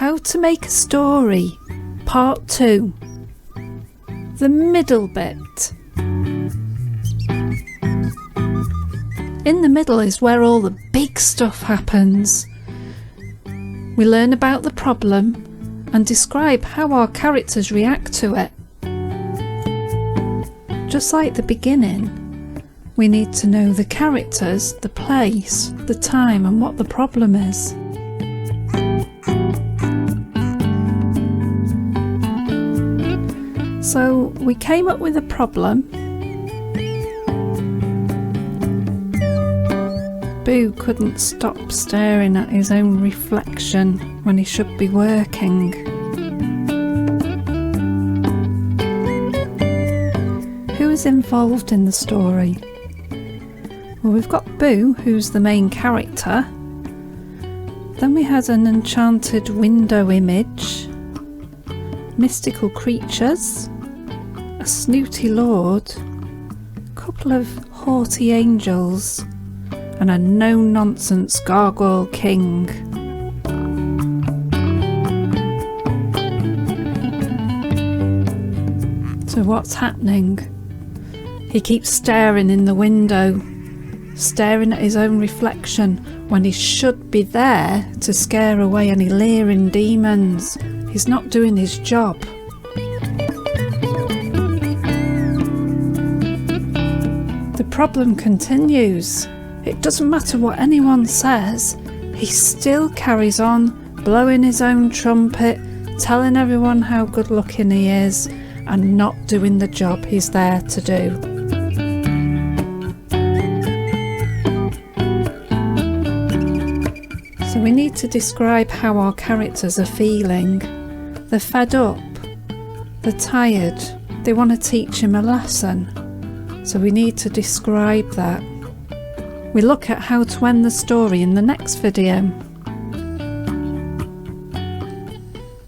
How to make a story, part 2. The middle bit. In the middle is where all the big stuff happens. We learn about the problem and describe how our characters react to it. Just like the beginning, we need to know the characters, the place, the time and what the problem is. So we came up with a problem. Boo couldn't stop staring at his own reflection when he should be working. Who is involved in the story? Well, we've got Boo, who's the main character. Then we had an enchanted window image, mystical creatures, a snooty lord, a couple of haughty angels, and a no-nonsense gargoyle king. So what's happening? He keeps staring in the window, staring at his own reflection when he should be there to scare away any leering demons. He's not doing his job. The problem continues. It doesn't matter what anyone says, he still carries on, blowing his own trumpet, telling everyone how good looking he is, and not doing the job he's there to do. So we need to describe how our characters are feeling. They're fed up, they're tired, they want to teach him a lesson. So we need to describe that. We look at how to end the story in the next video.